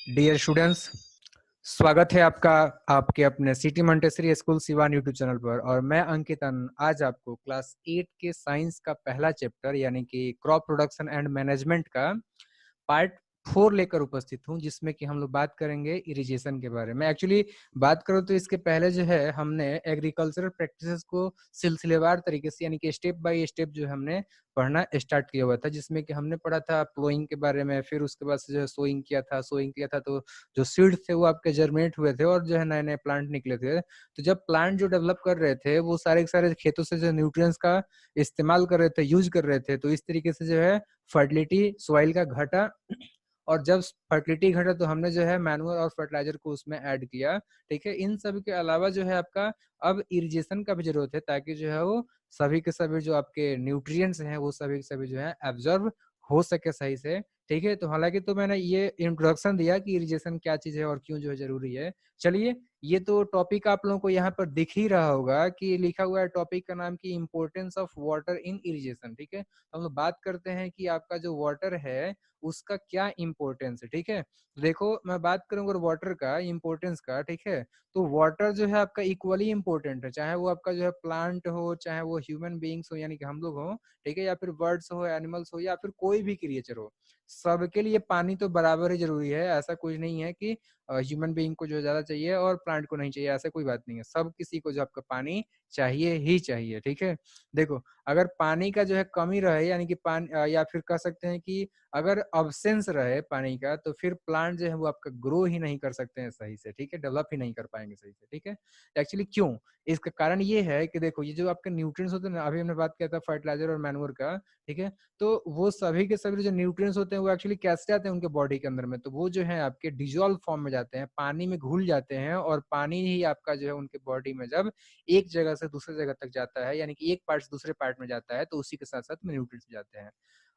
Dear students, स्वागत है आपका आपके अपने city Montessori school Siwan YouTube channel पर। और मैं अंकित आज आपको क्लास 8 के साइंस का पहला चैप्टर यानी कि क्रॉप प्रोडक्शन एंड मैनेजमेंट का पार्ट 4 लेकर उपस्थित हूं, जिसमें कि हम लोग बात करेंगे इरिगेशन के बारे में। एक्चुअली बात करो तो इसके पहले जो है हमने एग्रीकल्चरल प्रैक्टिसेस को सिलसिलेवार तरीके से यानी कि स्टेप बाय स्टेप जो हमने पढ़ना स्टार्ट किया हुआ था, जिसमें कि हमने पढ़ा था प्लोइंग के बारे में, फिर उसके बाद से जो है सोइंग किया था तो जो सीड थे वो आपके जर्मिनेट हुए थे और जो है नए नए प्लांट निकले थे। तो जब प्लांट जो डेवलप कर रहे थे वो सारे के सारे खेतों से जो न्यूट्रिएंट्स का इस्तेमाल कर रहे थे, यूज कर रहे थे, तो इस तरीके से जो है फर्टिलिटी सॉइल का घटा। और जब फर्टिलिटी घटा तो हमने जो है मैनुअल और फर्टिलाइजर को उसमें ऐड किया। ठीक है, इन सब के अलावा जो है आपका अब इरिगेशन का भी जरूरत है, ताकि जो है वो सभी के सभी जो आपके न्यूट्रिएंट्स हैं वो सभी के सभी जो है एब्जॉर्ब हो सके सही से। ठीक है, तो हालांकि तो मैंने ये इंट्रोडक्शन दिया कि इरिगेशन क्या चीज है और क्यों जो है जरूरी है। चलिए, ये तो टॉपिक आप लोगों को यहाँ पर दिख ही रहा होगा कि लिखा हुआ है टॉपिक का नाम की importance of water in irrigation. ठीक है, तो हम लोग बात करते हैं कि आपका जो वाटर है उसका क्या इम्पोर्टेंस है। ठीक है, तो देखो मैं बात करूंगा वाटर का इम्पोर्टेंस का। ठीक है, तो वाटर जो है आपका इक्वली इम्पोर्टेंट है, चाहे वो आपका जो है प्लांट हो, चाहे वो ह्यूमन बीइंग्स हो यानी कि हम लोग हो, ठीक है, या फिर बर्ड्स हो, एनिमल्स हो, या फिर कोई भी क्रिएचर हो, सबके लिए पानी तो बराबर ही जरूरी है। ऐसा कुछ नहीं है कि ह्यूमन बीइंग को जो ज्यादा चाहिए और प्लांट को नहीं चाहिए, ऐसा कोई बात नहीं है। सब किसी को जो आपका पानी चाहिए ही चाहिए। ठीक है, देखो अगर पानी का जो है कमी रहे यानी कि पानी या फिर कह सकते हैं कि अगर अब्सेंस रहे पानी का, तो फिर प्लांट जो है वो आपका ग्रो ही नहीं कर सकते हैं सही से। ठीक है, डेवलप ही नहीं कर पाएंगे सही से। ठीक है, एक्चुअली क्यों, इसका कारण ये है कि देखो ये जो आपके न्यूट्रिएंट्स होते हैं ना, अभी हमने बात किया था फर्टिलाइजर और मैन्योर का। ठीक है, तो वो सभी के सभी जो न्यूट्रिएंट्स होते हैं वो एक्चुअली कैसे जाते हैं उनके बॉडी के अंदर में, तो वो जो है आपके डिजोल्व फॉर्म में जाते हैं, पानी में घुल जाते हैं। और पानी ही आपका जो है उनके बॉडी में जब एक जगह से दूसरे जगह तक जाता है, यानी कि एक पार्ट से दूसरे पार्ट में जाता है, तो उसी के साथ साथ में न्यूट्रिएंट्स जाते हैं।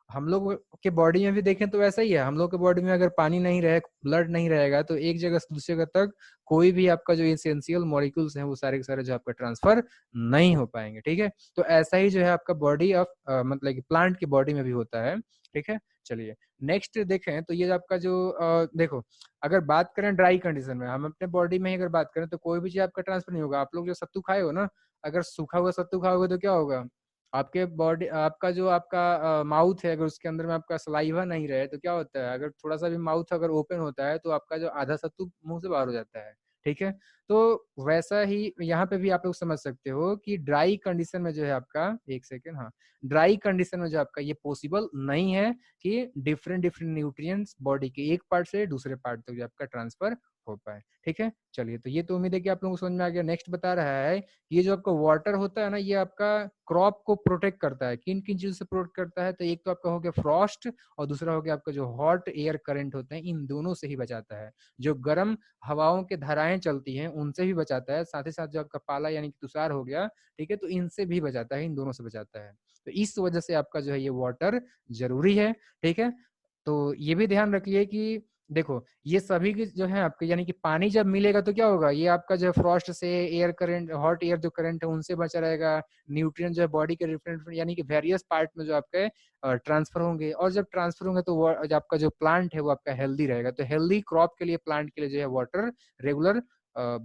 हम लोग के बॉडी में भी देखें तो वैसा ही है। हम लोग के बॉडी में अगर पानी नहीं रहे, ब्लड नहीं रहेगा, तो एक जगह से दूसरी जगह तक कोई भी आपका जो एसेंशियल मॉलिक्यूल्स हैं वो सारे के सारे जो आपका ट्रांसफर नहीं हो पाएंगे। ठीक है, तो ऐसा ही जो है आपका बॉडी ऑफ मतलब कि प्लांट की बॉडी में भी होता है। ठीक है, चलिए नेक्स्ट देखें तो ये आपका जो देखो, अगर बात करें ड्राई कंडीशन में, हम अपने बॉडी में ही अगर बात करें तो कोई भी चीज आपका ट्रांसफर नहीं होगा। आप लोग जो सत्तू खाए हो ना, अगर सूखा हुआ सत्तू खाओगे तो क्या होगा, आपके बॉडी आपका जो आपका माउथ है, अगर उसके अंदर में आपका सलाइवा नहीं रहे तो क्या होता है, अगर थोड़ा सा भी माउथ अगर ओपन होता है तो आपका जो आधा सत्तू मुंह से बाहर हो जाता है। ठीक है, तो वैसा ही यहाँ पे भी आप लोग समझ सकते हो कि ड्राई कंडीशन में जो है आपका, एक सेकेंड, हाँ, ड्राई कंडीशन में जो आपका ये पॉसिबल नहीं है कि डिफरेंट डिफरेंट न्यूट्रिएंट्स बॉडी के एक पार्ट से दूसरे पार्ट तक जो आपका ट्रांसफर हो पाए। ठीक है, चलिए, तो ये तो उम्मीद है कि आप लोगों को समझ में आ गया। नेक्स्ट बता रहा है, ये जो आपका वाटर होता है ना, ये आपका क्रॉप को प्रोटेक्ट करता है। किन किन चीजों से प्रोटेक्ट करता है, तो एक तो आपका हो गया फ्रॉस्ट, और दूसरा हो गया आपका जो हॉट एयर करंट होते हैं, इन दोनों से ही बचाता है। जो गर्म हवाओं के धाराएं चलती हैं उनसे भी बचाता है, साथ ही साथ जो आपका पाला यानी कि तुषार हो गया, ठीक है, तो इनसे भी बचाता है, इन दोनों से बचाता है। तो इस वजह से आपका जो है ये वाटर जरूरी है। ठीक है, तो ये भी ध्यान रखिए कि देखो ये सभी की जो है आपके यानी कि पानी जब मिलेगा तो क्या होगा, ये आपका जो है फ्रॉस्ट से, एयर करंट, हॉट एयर जो करंट है उनसे बचा रहेगा। न्यूट्रिएंट जो है बॉडी के डिफरेंट यानी कि वेरियस पार्ट में जो आपके ट्रांसफर होंगे, और जब ट्रांसफर होंगे तो वो जो आपका जो प्लांट है वो आपका हेल्दी रहेगा। तो हेल्दी क्रॉप के लिए, प्लांट के लिए जो है वाटर रेगुलर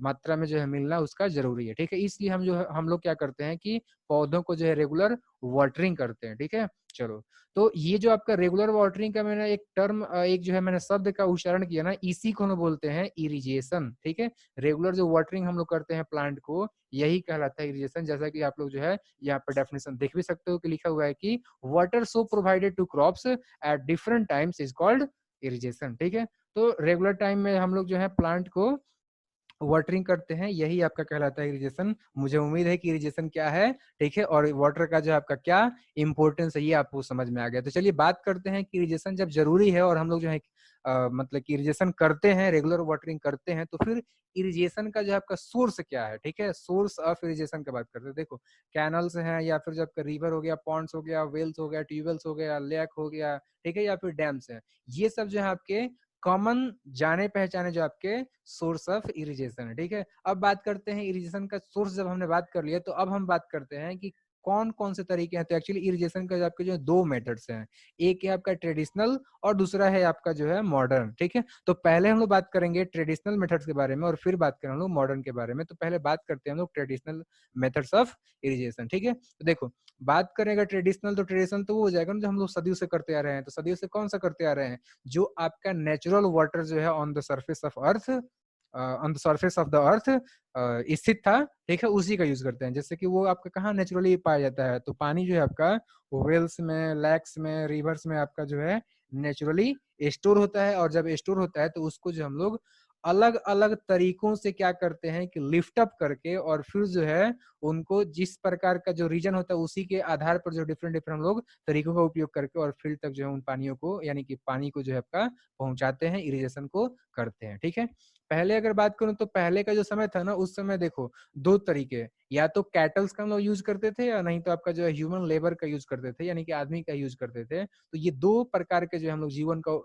मात्रा में जो है मिलना उसका जरूरी है। ठीक है, इसलिए हम लोग क्या करते हैं कि पौधों को जो है रेगुलर वाटरिंग करते हैं। ठीक है, चलो, तो ये जो आपका रेगुलर वाटरिंग का मैंने एक टर्म, एक जो है मैंने शब्द का उच्चारण किया ना, इसी को हम बोलते हैं इरिगेशन। ठीक है, रेगुलर जो वाटरिंग हम लोग करते हैं प्लांट को, यही कहलाता है इरिगेशन। जैसा कि आप लोग जो है यहाँ पर डेफिनेशन देख भी सकते हो कि लिखा हुआ है कि water so provided to crops at different times is called irrigation. ठीक है, तो रेगुलर टाइम में हम लोग जो है प्लांट को वाटरिंग करते हैं, यही आपका कहलाता है इरिगेशन। मुझे उम्मीद है कि इरिगेशन क्या है, ठीक है, और वाटर का जो आपका क्या इंपॉर्टेंस है ये आपको समझ में आ गया। तो चलिए बात करते हैं कि इरिगेशन जब जरूरी है और हम लोग जो है मतलब कि इरिगेशन करते हैं, रेगुलर वाटरिंग करते हैं, तो फिर इरिगेशन का जो आपका सोर्स क्या है। ठीक है, सोर्स ऑफ इरिगेशन की बात करते हैं। देखो कैनल्स हैं, या फिर जो आपका रिवर हो गया, पॉन्ड्स हो गया, वेल्स हो गया, ट्यूबवेल्स हो गया, लेक हो गया, ठीक है, या फिर डैम्स हैं, ये सब जो है आपके कॉमन जाने पहचाने जो आपके सोर्स ऑफ इरिगेशन है। ठीक है, अब बात करते हैं इरिगेशन का सोर्स। जब हमने बात कर लिया तो अब हम बात करते हैं कि कौन कौन से तरीके हैं, तो एक्चुअली इरिगेशन का आपके जो है दो मेथड्स हैं, एक है आपका ट्रेडिशनल और दूसरा है आपका जो है मॉडर्न। ठीक है, तो पहले हम लोग बात करेंगे ट्रेडिशनल मेथड्स के बारे में और फिर बात करेंगे हम लोग मॉडर्न के बारे में। तो पहले बात करते हैं हम लोग ट्रेडिशनल मेथड्स ऑफ इरिगेशन। ठीक है, तो देखो बात करेंगे ट्रेडिशनल, तो ट्रेडिशनल तो वो हो जाएगा ना जो हम लोग सदियों से करते आ रहे हैं। तो सदियों से कौन सा करते आ रहे हैं, जो आपका नेचुरल वाटर जो है on the surface of earth, on the surface of the अर्थ स्थित था, ठीक है, उसी का यूज करते हैं। जैसे कि वो आपका कहाँ नेचुरली पाया जाता है, तो पानी जो है आपका वेल्स में, लैक्स में, रिवर्स में आपका जो है नेचुरली स्टोर होता है। और जब स्टोर होता है तो उसको जो हम लोग अलग अलग तरीकों से क्या करते हैं कि लिफ्ट अप करके और फिर जो है उनको जिस प्रकार का जो रीजन होता है उसी के आधार पर जो डिफरेंट डिफरेंट हम लोग तरीकों का उपयोग करके और फील्ड तक जो है उन पानियों को, यानी कि पानी को जो है आपका पहुंचाते हैं, इरिगेशन को करते हैं। ठीक है, पहले अगर बात करूं तो पहले का जो समय था ना, उस समय देखो दो तरीके, या तो कैटल्स का हम लोग यूज करते थे या नहीं तो आपका जो है ह्यूमन लेबर का यूज करते थे, यानी कि आदमी का यूज करते थे। तो ये दो प्रकार के जो हम लोग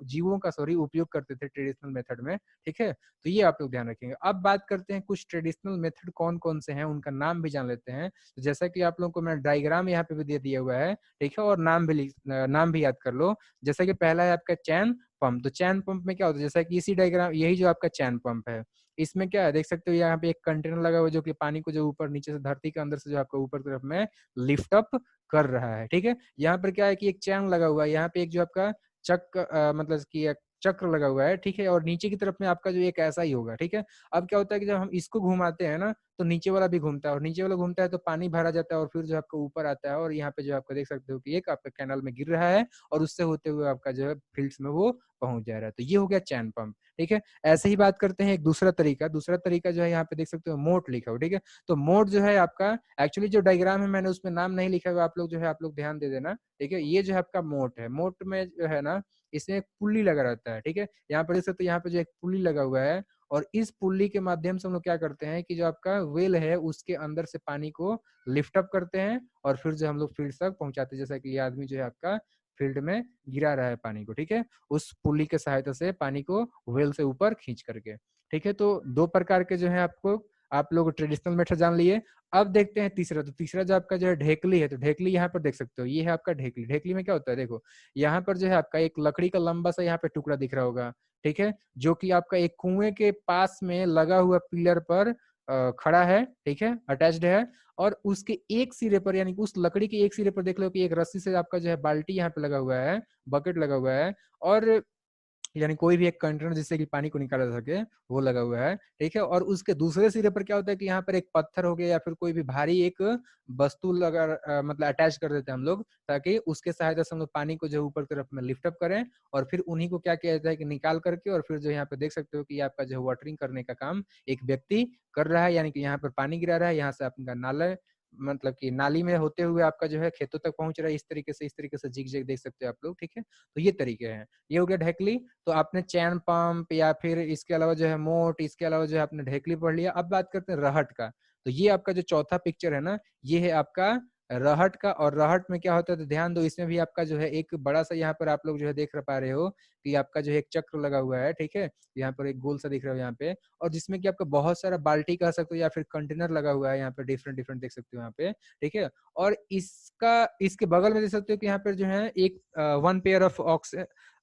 जीवों का सॉरी उपयोग करते थे ट्रेडिशनल मेथड में। ठीक है, तो ये आप लोग ध्यान रखेंगे। अब बात करते हैं कुछ ट्रेडिशनल मेथड कौन कौन से हैं, उनका नाम भी जान लेते हैं। तो जैसा कि आप लोगों को मैं डायग्राम यहाँ पे भी दे दिया हुआ है, ठीक है, और नाम भी याद कर लो। जैसा कि पहला है आपका चैन पंप। तो चैन पंप में क्या होता है, जैसा कि इसी डायग्राम, यही जो आपका चैन पंप है, इसमें क्या है देख सकते हो, यहाँ पे एक कंटेनर लगा हुआ है जो कि पानी को जो ऊपर नीचे से धरती के अंदर से जो आपका ऊपर तरफ में लिफ्ट अप कर रहा है। ठीक है, यहाँ पर क्या है कि एक चैन लगा हुआ है, यहाँ पे एक जो आपका मतलब कि एक चक्र लगा हुआ है। ठीक है, और नीचे की तरफ में आपका जो एक ऐसा ही होगा। ठीक है, अब क्या होता है कि जब हम इसको घुमाते हैं ना, तो नीचे वाला भी घूमता है, और नीचे वाला घूमता है तो पानी भरा जाता है और फिर जो आपका ऊपर आता है, और यहाँ पे जो आपका देख सकते हो कि एक आपका कैनाल में गिर रहा है और उससे होते हुए आपका जो है फील्ड्स में वो पहुंच जा रहा है। तो ये हो गया चैन पंप। ठीक है, ऐसे ही बात करते हैं एक दूसरा तरीका जो है यहाँ पे देख सकते हो मोट लिखा हुआ। ठीक है, तो मोट जो है आपका एक्चुअली जो डायग्राम है मैंने उसमें नाम नहीं लिखा हुआ, आप लोग जो है आप लोग ध्यान दे देना। ठीक है, ये जो है आपका मोट है, मोट में जो है ना इसमें एक पुल्ली लगा रहता है। ठीक है, यहाँ पर देख सकते हो, यहाँ पे जो एक पुल्ली लगा हुआ है, और इस पुल्ली के माध्यम से हम लोग क्या करते हैं कि जो आपका वेल है उसके अंदर से पानी को लिफ्ट अप करते हैं और फिर जो हम लोग फील्ड तक पहुंचाते हैं। जैसा कि ये आदमी जो है आपका फील्ड में गिरा रहा है पानी को, ठीक है, उस पुल्ली के सहायता से पानी को वेल से ऊपर खींच करके। ठीक है, तो दो प्रकार के जो है आपको, आप लोग ट्रेडिशनल मेथड जान लिए। अब देखते हैं तीसरा। तो तीसरा जो आपका जो है ढेकली है, तो ढेकली यहाँ पर देख सकते हो, ये है आपका ढेकली। ढेकली में क्या होता है, देखो यहाँ पर जो है आपका एक लकड़ी का लंबा सा यहाँ पे टुकड़ा दिख रहा होगा। ठीक है, जो कि आपका एक कुएं के पास में लगा हुआ पिलर पर खड़ा है। ठीक है, अटैच्ड है, और उसके एक सिरे पर, यानी कि उस लकड़ी के एक सिरे पर देख लो कि एक रस्सी से आपका जो है बाल्टी यहाँ पे लगा हुआ है, बकेट लगा हुआ है, और यानी कोई भी एक कंटेनर जिससे कि पानी को निकाला जा सके वो लगा हुआ है। ठीक है, और उसके दूसरे सिरे पर क्या होता है कि यहाँ पर एक पत्थर हो गया या फिर कोई भी भारी एक वस्तु लगा, मतलब अटैच कर देते हैं हम लोग, ताकि उसके सहायता से हम लोग पानी को जो ऊपर की तरफ में लिफ्ट अप करें, और फिर उन्हीं को क्या किया जाता है कि निकाल करके, और फिर जो यहाँ पे देख सकते हो कि आपका जो वाटरिंग करने का काम एक व्यक्ति कर रहा है, यानी कि यहाँ पर पानी गिरा रहा है, यहाँ से आपका नाला, मतलब कि नाली में होते हुए आपका जो है खेतों तक पहुंच रहा है, इस तरीके से जिग जैग देख सकते हो आप लोग। ठीक है, तो ये तरीके हैं। ये हो गया ढेकली। तो आपने चैन पंप या फिर इसके अलावा जो है मोट, इसके अलावा जो है आपने ढेकली पढ़ लिया। अब बात करते हैं रहट का। तो ये आपका जो चौथा पिक्चर है ना, ये है आपका रहट का। और रहट में क्या होता है, तो ध्यान दो, इसमें भी आपका जो है एक बड़ा सा, यहाँ पर आप लोग जो है देख पा रहे हो कि आपका जो है एक चक्र लगा हुआ है। ठीक है, यहाँ पर एक गोल सा दिख रहा है यहाँ पे, और जिसमें कि आपका बहुत सारा बाल्टी कह सकते हो या फिर कंटेनर लगा हुआ है, यहाँ पे डिफरेंट डिफरेंट देख सकते हो यहाँ पे। ठीक है, और इसके बगल में देख सकते हो कि यहाँ पर जो है एक वन पेयर ऑफ ऑक्स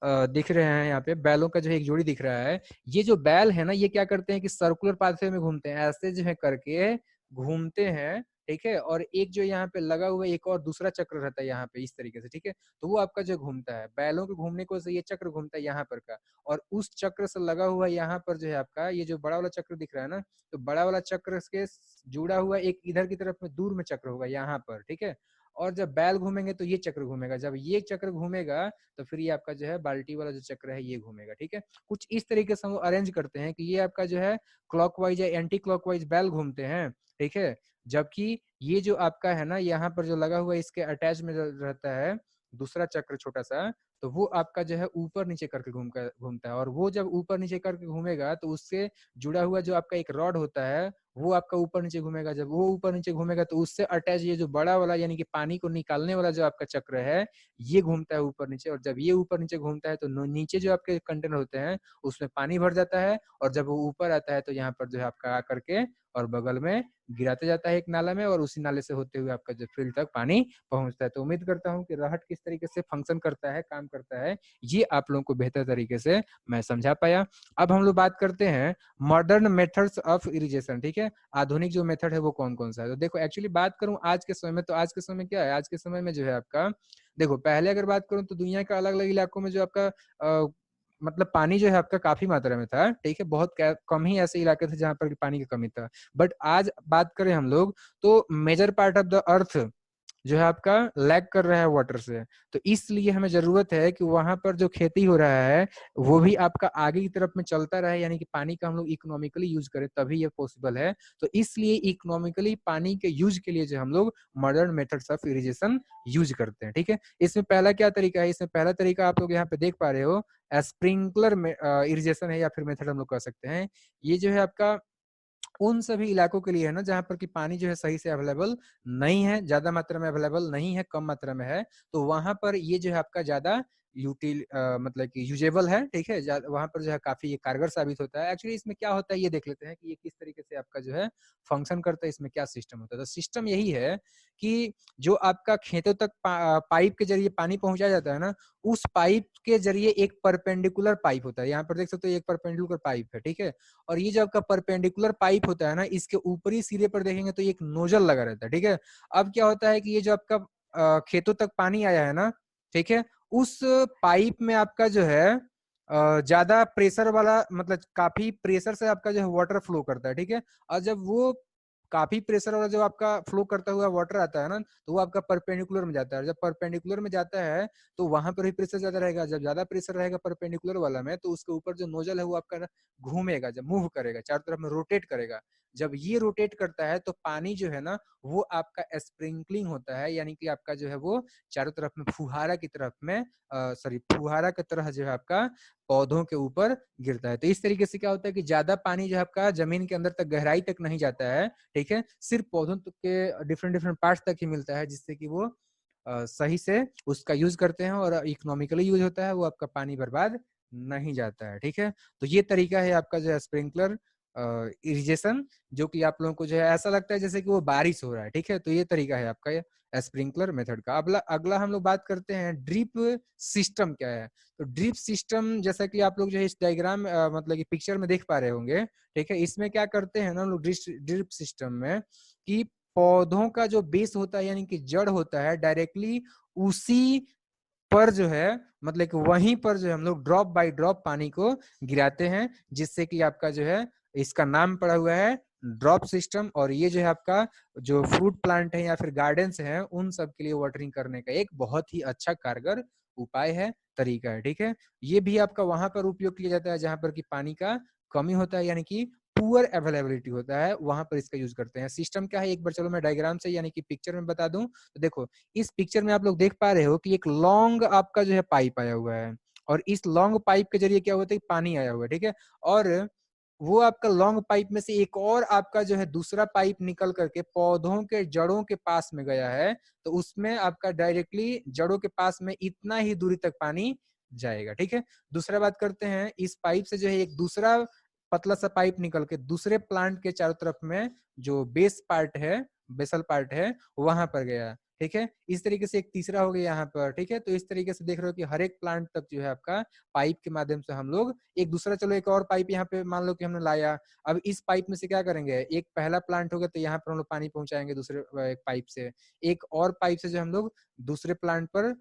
दिख रहे हैं, यहाँ पे बैलों का जो है एक जोड़ी दिख रहा है। ये जो बैल है ना, ये क्या करते हैं कि सर्कुलर पाथवे में घूमते हैं, ऐसे जो है करके घूमते हैं। ठीक है, और एक जो यहाँ पे लगा हुआ है एक और दूसरा चक्र रहता है यहाँ पे इस तरीके से। ठीक है, तो वो आपका जो घूमता है, बैलों के घूमने को से ये चक्र घूमता है यहाँ पर का, और उस चक्र से लगा हुआ यहाँ पर जो है आपका ये जो बड़ा वाला चक्र दिख रहा है ना, तो बड़ा वाला चक्र के जुड़ा हुआ एक इधर की तरफ में दूर में चक्र होगा यहाँ पर। ठीक है, और जब बैल घूमेंगे तो ये चक्र घूमेगा, जब ये चक्र घूमेगा तो फिर ये आपका जो है बाल्टी वाला जो चक्र है ये घूमेगा। ठीक है, कुछ इस तरीके से हम अरेंज करते हैं कि ये आपका जो है क्लॉकवाइज या एंटी क्लॉकवाइज बैल घूमते हैं। ठीक है, जबकि ये जो आपका है ना यहाँ पर जो लगा हुआ है इसके अटैच में रहता है दूसरा चक्र छोटा सा, तो वो आपका जो है ऊपर नीचे करके घूमता है, और वो जब ऊपर नीचे करके घूमेगा तो उससे जुड़ा हुआ जो आपका एक रॉड होता है वो आपका ऊपर नीचे घूमेगा। जब वो ऊपर नीचे घूमेगा तो उससे अटैच ये जो बड़ा वाला, यानी कि पानी को निकालने वाला जो आपका चक्र है ये घूमता है ऊपर नीचे, और जब ये ऊपर नीचे घूमता है तो नीचे जो आपके कंटेनर होते हैं उसमें पानी भर जाता है, और जब वो ऊपर आता है तो यहाँ पर जो है आपका आकर के और बगल में गिराते जाता है एक नाला में, और उसी नाले से होते हुए आपका जो फील्ड तक पानी पहुंचता है। तो उम्मीद करता हूं कि रहट किस तरीके से फंक्शन करता है, काम करता है, ये आप लोगों को बेहतर तरीके से मैं समझा पाया। अब हम लोग बात करते हैं मॉडर्न मेथड्स ऑफ इरिगेशन। ठीक है, आधुनिक जो मेथड है वो कौन कौन सा है। तो देखो एक्चुअली बात करूं आज के समय में, तो आज के समय में क्या है, आज के समय में जो है आपका, देखो पहले अगर बात करूं तो दुनिया के अलग अलग इलाकों में जो आपका मतलब पानी जो है आपका काफी मात्रा में था। ठीक है, बहुत कम ही ऐसे इलाके थे जहां पर पानी की कमी था। बट आज बात करें हम लोग, तो major part of the earth जो है आपका लैग कर रहा है वाटर से। तो इसलिए हमें जरूरत है कि वहां पर जो खेती हो रहा है वो भी आपका आगे की तरफ में चलता रहे, यानी कि पानी का हम लोग इकोनॉमिकली यूज करें, तभी ये पॉसिबल है। तो इसलिए इकोनॉमिकली पानी के यूज के लिए जो हम लोग modern methods of irrigation use करते हैं। ठीक है, इसमें पहला क्या तरीका है, इसमें पहला तरीका आप लोग यहाँ पे देख पा रहे हो, स्प्रिंकलर इरिगेशन है, या फिर मेथड हम लोग कह सकते हैं। ये जो है आपका उन सभी इलाकों के लिए है ना जहां पर कि पानी जो है सही से अवेलेबल नहीं है, ज्यादा मात्रा में अवेलेबल नहीं है, कम मात्रा में है, तो वहां पर ये जो है आपका ज्यादा मतलब कि यूजेबल है। ठीक है, वहां पर जो है काफी ये कारगर साबित होता है। एक्चुअली इसमें क्या होता है ये देख लेते हैं कि ये किस तरीके से आपका जो है फंक्शन करता है, इसमें क्या सिस्टम होता है। तो सिस्टम यही है कि जो आपका खेतों तक पाइप के जरिए पानी पहुंचाया जाता है ना, उस पाइप के जरिए एक परपेंडिकुलर पाइप होता है, यहाँ पर देख सकते हो एक परपेंडिकुलर पाइप है। ठीक है, और ये जो आपका परपेंडिकुलर पाइप होता है ना, इसके ऊपरी सिरे पर देखेंगे तो एक नोजल लगा रहता है। ठीक है, अब क्या होता है कि ये जो आपका खेतों तक पानी आया है ना, ठीक है, उस पाइप में आपका जो है ज्यादा प्रेशर वाला, मतलब काफी प्रेशर से आपका जो है वाटर फ्लो करता है। ठीक है, और जब वो काफी प्रेशर वाला जो आपका फ्लो करता हुआ वाटर आता है ना, तो वो आपका परपेंडिकुलर में जाता है। जब परपेंडिकुलर में जाता है तो वहां पर भी प्रेशर ज्यादा रहेगा। जब ज्यादा प्रेशर रहेगा परपेंडिकुलर वाला में, तो उसके ऊपर जो नोजल है वो आपका घूमेगा, जब मूव करेगा चारों तरफ में रोटेट करेगा। जब ये रोटेट करता है तो पानी जो है ना वो आपका स्प्रिंकलिंग होता है, यानी कि आपका जो है वो चारों तरफ में फुहारा की तरफ में सॉरी फुहारा की तरह जो है आपका पौधों के ऊपर गिरता है। तो इस तरीके से क्या होता है कि ज्यादा पानी जो है आपका जमीन के अंदर तक गहराई तक नहीं जाता है। ठीक है, सिर्फ पौधों के डिफरेंट डिफरेंट पार्ट्स तक ही मिलता है, जिससे कि वो सही से उसका यूज करते हैं और इकोनॉमिकली यूज होता है, वो आपका पानी बर्बाद नहीं जाता है। ठीक है, तो ये तरीका है आपका जो है स्प्रिंकलर इरिगेशन, जो कि आप लोगों को जो है ऐसा लगता है जैसे कि वो बारिश हो रहा है। ठीक है, तो ये तरीका है आपका ये स्प्रिंकलर मेथड का। अगला अगला हम लोग बात करते हैं ड्रिप सिस्टम क्या है। तो ड्रिप सिस्टम जैसा कि आप लोग जो है इस डायग्राम मतलब कि पिक्चर में देख पा रहे होंगे। ठीक है, इसमें क्या करते हैं ना हम लोग ड्रिप सिस्टम में, कि पौधों का जो बेस होता है यानी कि जड़ होता है, डायरेक्टली उसी पर जो है मतलब कि वहीं पर जो है हम लोग ड्रॉप बाय ड्रॉप पानी को गिराते हैं, जिससे कि आपका जो है इसका नाम पड़ा हुआ है ड्रॉप सिस्टम। और ये जो है आपका जो फ्रूट प्लांट है या फिर गार्डन्स हैं उन सब के लिए वाटरिंग करने का एक बहुत ही अच्छा कारगर उपाय है, तरीका है। ठीक है, ये भी आपका वहां पर उपयोग किया जाता है जहां पर कि पानी का कमी होता है, यानी कि पुअर अवेलेबिलिटी होता है, वहां पर इसका यूज करते हैं। सिस्टम क्या है एक बार चलो मैं डायग्राम से यानी कि पिक्चर में बता दूं। तो देखो इस पिक्चर में आप लोग देख पा रहे हो कि एक लॉन्ग आपका जो है पाइप आया हुआ है, और इस लॉन्ग पाइप के जरिए क्या होता है पानी आया हुआ है। ठीक है, और वो आपका लॉन्ग पाइप में से एक और आपका जो है दूसरा पाइप निकल करके पौधों के जड़ों के पास में गया है, तो उसमें आपका डायरेक्टली जड़ों के पास में इतना ही दूरी तक पानी जाएगा। ठीक है, दूसरा बात करते हैं, इस पाइप से जो है एक दूसरा पतला सा पाइप निकल के दूसरे प्लांट के चारों तरफ में जो बेस पार्ट है, बेसल पार्ट है, वहां पर गया। ठीक है, इस तरीके से एक तीसरा हो गया यहाँ पर। ठीक है, तो इस तरीके से देख रहे हो कि हर एक प्लांट तक जो है आपका पाइप के माध्यम से हम लोग एक दूसरा, चलो एक और पाइप यहाँ पे मान लो कि हमने लाया, अब इस पाइप में से क्या करेंगे, एक पहला प्लांट होगा तो यहाँ पर हम लोग पानी पहुंचाएंगे दूसरे एक पाइप से, एक और पाइप से जो हम लोग दूसरे प्लांट पर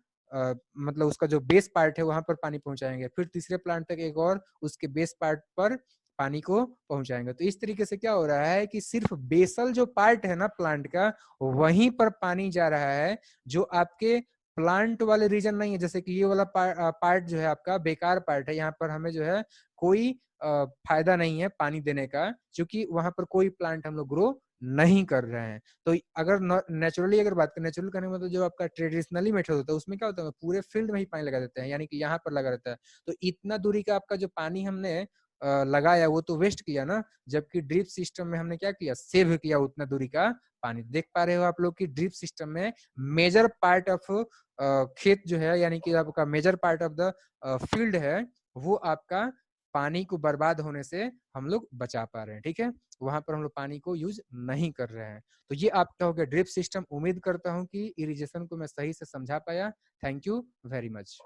मतलब उसका जो बेस पार्ट है वहां पर पानी पहुंचाएंगे, फिर तीसरे प्लांट तक एक और उसके बेस पार्ट पर पानी को पहुंचाएंगे। तो इस तरीके से क्या हो रहा है कि सिर्फ बेसल जो पार्ट है ना प्लांट का, वहीं पर पानी जा रहा है, जो आपके प्लांट वाले रीजन नहीं है। जैसे कि ये वाला पार्ट जो है आपका बेकार पार्ट है, यहाँ पर हमें जो है कोई फायदा नहीं है पानी देने का, क्योंकि वहां पर कोई प्लांट हम लोग ग्रो नहीं कर रहे हैं। तो अगर नेचुरली अगर बात करें, नेचुरल करने में तो जो आपका ट्रेडिशनली मेथड होता है उसमें क्या होता है पूरे फील्ड में ही पानी लगा देते हैं, यानी कि यहाँ पर लगा रहता है। तो इतना दूरी का आपका जो पानी हमने लगाया वो तो वेस्ट किया ना, जबकि ड्रिप सिस्टम में हमने क्या किया, सेव किया उतना दूरी का पानी। देख पा रहे हो आप लोग कि ड्रिप सिस्टम में मेजर पार्ट ऑफ खेत जो है, यानी कि आपका major part of the field है, वो आपका पानी को बर्बाद होने से हम लोग बचा पा रहे हैं। ठीक है, वहां पर हम लोग पानी को यूज नहीं कर रहे हैं। तो ये आपका हो गया ड्रिप सिस्टम। उम्मीद करता हूँ कि इरिगेशन को मैं सही से समझा पाया। Thank you very much.